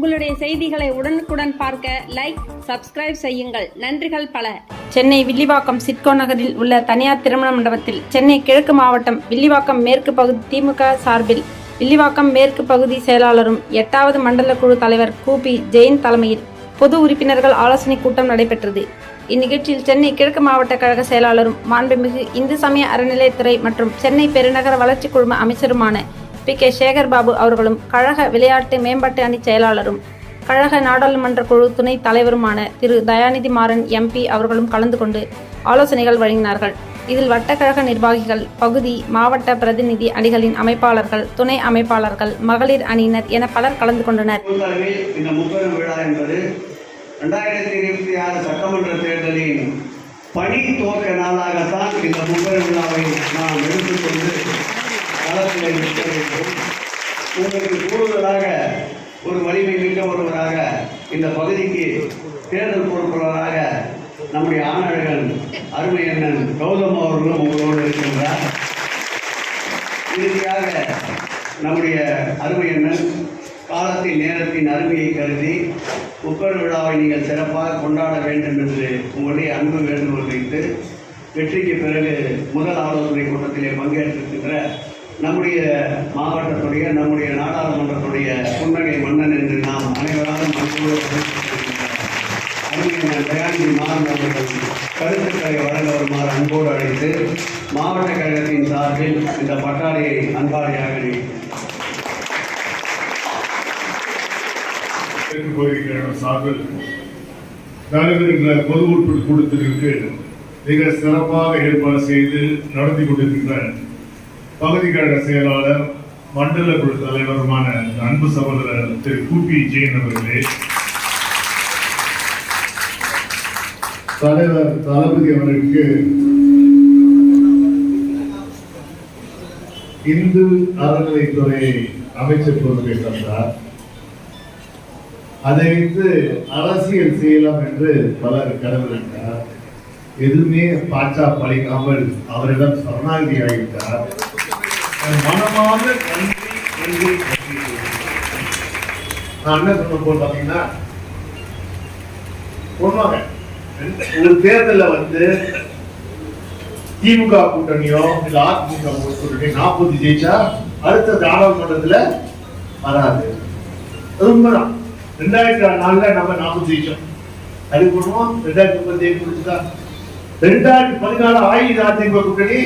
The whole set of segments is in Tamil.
உங்களுடைய செய்திகளை உடனுக்குடன் பார்க்க லைக், சப்ஸ்கிரைப் செய்யுங்கள். நன்றிகள் பல. சென்னை வில்லிவாக்கம் சிட்கோ நகரில் உள்ள தனியார் திருமண மண்டபத்தில் சென்னை கிழக்கு மாவட்டம் வில்லிவாக்கம் மேற்கு பகுதி திமுக சார்பில் வில்லிவாக்கம் மேற்கு பகுதி செயலாளரும் 8வது மண்டல குழு தலைவர் கூபி ஜெயின் தலைமையில் பொது உறுப்பினர்கள் ஆலோசனை கூட்டம் நடைபெற்றது. இந்நிகழ்ச்சியில் சென்னை கிழக்கு மாவட்ட கழக செயலாளரும் மாண்புமிகு இந்து சமய அறநிலையத்துறை மற்றும் சென்னை பெருநகர வளர்ச்சி குழும அமைச்சருமான PK சேகர் பாபு அவர்களும், கழக விளையாட்டு மேம்பாட்டு அணி செயலாளரும் கழக நாடாளுமன்ற குழு துணைத் தலைவருமான திரு தயாநிதி மாறன் MP அவர்களும் கலந்து கொண்டு ஆலோசனைகள் வழங்கினார்கள். இதில் வட்டக்கழக நிர்வாகிகள், பகுதி, மாவட்ட பிரதிநிதி அணிகளின் அமைப்பாளர்கள், துணை அமைப்பாளர்கள், மகளிர் அணியினர் என பலர் கலந்து கொண்டனர். இந்த முப்பெரும் விழா என்பது 2026 சட்டமன்ற தேர்தலின் பணி துவக்க நாளாகத்தான் இந்த முப்பெரும் விழாவை நாம் எடுத்துக்கொண்டு களத்தில் நிற்க வேண்டும். உங்களுக்கு கூடுதலாக ஒரு வலிமை மிக்க ஒருவராக இந்த பகுதிக்கு தேர்தல் பொறுப்பாளராக நம்முடைய ஆணழகன் அருமை அண்ணன் கௌதம் அவர்களும் உங்களோடு இருக்கின்றார். இறுதியாக நம்முடைய அருமை அண்ணன் காலத்தின் நேரத்தின் அருமையை கருதி முப்பெரும் விழாவை நீங்கள் சிறப்பாக கொண்டாட வேண்டும் என்று உங்களுடைய அன்பு வேண்டுகோள் வைத்து வெற்றிக்கு பிறகு முதல் ஆலோசனை கூட்டத்திலே பங்கேற்றிருக்கின்ற நம்முடைய மாவட்டத்துடைய, நம்முடைய நாடாளுமன்றத்துடைய புன்னகை மன்னன் என்று நாம் அனைவராலும் அறிஞர் தயாநிதி மாறன் அவர்கள் கருத்துக்களை வழங்க வருமாறு அன்போடு அழைத்து மாவட்ட கழகத்தின் சார்பில் இந்த பட்டாளியை அன்பாளியாக சார்பில் நடைபெறுகின்ற பொது உறுப்பினர் கூட்டத்திற்கு மிக சிறப்பாக ஏற்பாடு செய்து நடத்தி கொண்டிருக்கின்ற பகுதி கழக செயலாளர், மண்டல குழு தலைவருமான அன்பு சகோதரர் திரு கூபி ஜெயின் அவர்களே, தலைவர் தளபதி அவர்களுக்கு இந்து அறநிலைத்துறை அமைச்சர் பொறுப்பை தந்தார். அதை வைத்து அரசியல் செய்யலாம் என்று பலர் கருதுகின்றனர். எதுவுமே பாச்சா பழிக்காமல் அவரிடம் சரணாகதி ஆகிவிட்டார். மனமான நன்றி நான் என்ன சொன்ன போல் பாத்தீங்கன்னா, ஒரு தேர்தலில் வந்து திமுக கூட்டணியோ இல்ல அதிமுக கூட்டணி 40 ஜெயிச்சா அடுத்த நாடாளுமன்றத்துல வராது. அது உண்மைதான். 2004 நம்ம 40 ஜெயிச்சோம். அது பண்ணுவோம். 2030 முடிச்சுட்டா 2014 அஇஅதிமுக கூட்டணி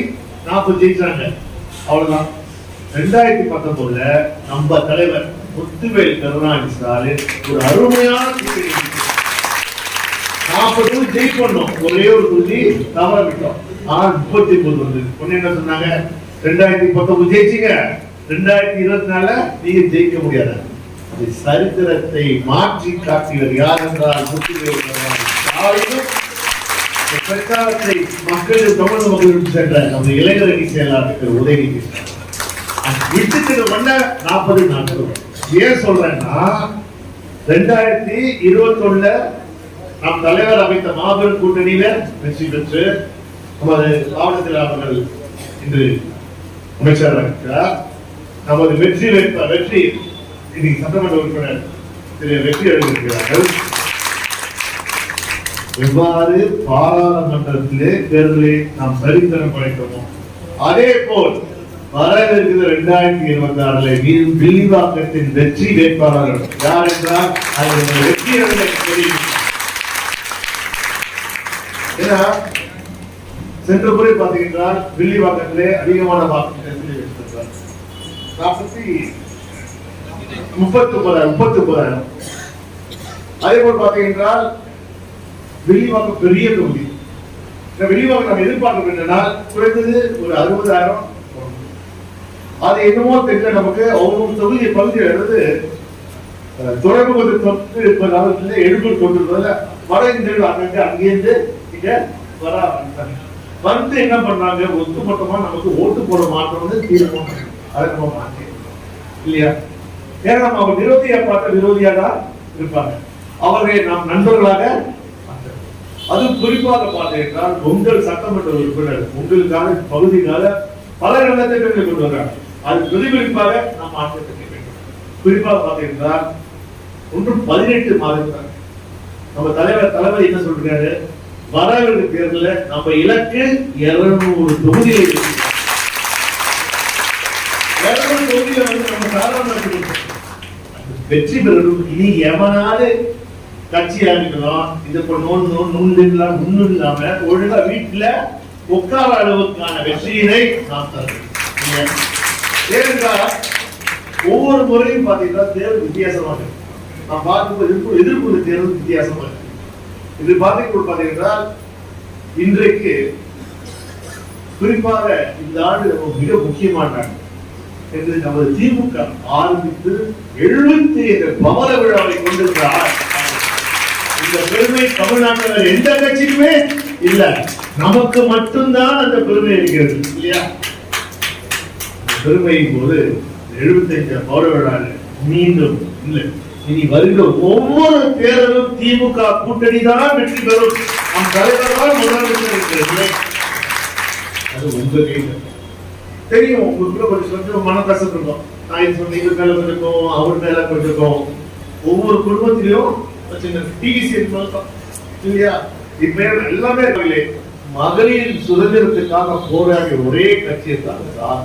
40 ஜெயிச்சாங்க. அவ்வளவுதான். 2019 நம்ம தலைவர் முத்துவேல் கருணாநிதி ஸ்டாலின் ஒரு அருமையான கூட்டணி 40 ஜெயிக் பண்ணோம். ஒரே ஒரு தொகுதி தவற விட்டோம். ஆனா 39 வந்து ஒண்ணு என்ன சொன்னாங்க, 2019 ஜெயிச்சீங்க, 2024 நீங்க ஜெயிக்க முடியாது. அது சரித்திரத்தை மாற்றி காட்டியவர் யார் என்றால் முத்துவேல் கருணாநிதி ஸ்டாலின். பிரச்சாரத்தை மக்கள், தமிழக மக்களுக்கு சென்ற நம்ம இளைஞரணி செயலாளர் உதயநிதி விட்டுட்டு வந்த 40 ஏன் சொல்றேன்னா, 2021 நம் தலைவர் அமைத்த மாபெரும் கூட்டணியில வெற்றி பெற்று நமது மாவட்ட செயலாளர்கள் இன்று அமைச்சராக இருக்கிறார். நமது வெற்றி இன்னைக்கு சட்டமன்ற உறுப்பினர் திரு வெற்றி எழுதியிருக்கிறார்கள். எவ்வாறு பாராளுமன்றத்திலே தேர்தலை நாம் சரித்திரம் படைத்தோமோ அதே போல் வரவிருக்கிற 2026 வில்லிவாக்கத்தின் வெற்றி வேட்பாளர்கள் யார் என்றால் அது வெற்றி ஏன்னா சென்ற முறை பார்த்தீங்கன்றால் வில்லிவாக்கத்திலே அதிகமான வாக்கு 39,000. அதே போல் பார்த்தீங்கன்றால் வில்லிவாக்கம் பெரிய தொகுதி. வில்லிவாக்கம் நம்ம எதிர்பார்க்க என்னன்னா குறைந்தது ஒரு 60,000. அது என்னமோ தெரியல நமக்கு. ஒவ்வொரு தொகுதி பகுதியில் எடுத்து துறைமுகத்தை தொட்டு இருப்பதால் எழுப்பூர் கொண்டிருப்பதில் வட இந்தியர்கள் அங்கேருந்து இங்க வர வந்து என்ன பண்ணாங்க, ஒட்டுமொத்தமா நமக்கு ஓட்டு போட மாற்றோம்னு தீர்மானம். அதை நம்ம மாற்றோம் இல்லையா? ஏன்னா நம்ம அவர் விரோதியா பார்த்த விரோதியாக தான் இருப்பாங்க. அவர்களை நாம் நண்பர்களாக, அது குறிப்பாக பார்த்தீர்கள் உங்கள் சட்டமன்ற உறுப்பினர் உங்களுக்கான பகுதிக்காக பல நல்ல திட்டங்களை கொண்டு வர்றாங்க. அது பிரதிபலிப்பாக நாம் மாற்றத்தை வேண்டும். குறிப்பாக பார்த்தீங்கன்னா ஒன்றும் 18 மாதம் தான். நம்ம தலைவர் என்ன சொல்றாரு, வரவிருக்கிற தேர்தலில் நம்ம இலக்கு 200 தொகுதிகள் இருக்கு. 200 தொகுதியில நம்ம சாதாரண வெற்றி பெறணும். இனி எவனாவது கட்சி ஆரம்பிக்கணும், இது ஒண்ணும் இல்லாம ஒழுங்கா வீட்டுல உட்கார அளவுக்கான வெற்றியினை நாம் தரணும். ஏனென்றால் ஒவ்வொரு முறையும் பாத்தீங்கன்னா தேர்தல் வித்தியாசமாக இருக்கு. நாம் பார்க்கும்போது எதிர்ப்பு தேர்தல் வித்தியாசமாக இருக்கு. இது பாத்தீங்கன்னா இன்றைக்கு குறிப்பாக இந்த ஆண்டு நம்ம மிக முக்கியமான ஆண்டு என்று நமது திமுக ஆரம்பித்து 75 பவள விழாவை கொண்டிருக்கிறார். இந்த பெருமை தமிழ்நாட்டில் எந்த கட்சிக்குமே இல்ல, நமக்கு மட்டும்தான் அந்த பெருமை இருக்கிறது இல்லையா? பெருமையின் போது 75 பவள விழா மீண்டும் இல்லை. இனி வருகிற ஒவ்வொரு தேர்தலும் திமுக கூட்டணி தான் வெற்றி பெறும். நம் தலைவர் தான் முதலமைச்சர் இருக்கிறது. அது உங்க கையில் தெரியும். உங்களுக்குள்ள கொஞ்சம் மனக்கசப்பு இருக்கும். நான் இது சொன்ன இவர் மேல கொஞ்சம் அவர் மேல கொஞ்சம் ஒவ்வொரு குடும்பத்திலையும் டிவிசி இல்லையா? இப்ப எல்லாமே இருக்கவில்லை. மகளிர் சுதந்திரத்துக்காக போராடிய ஒரே கட்சியை தான்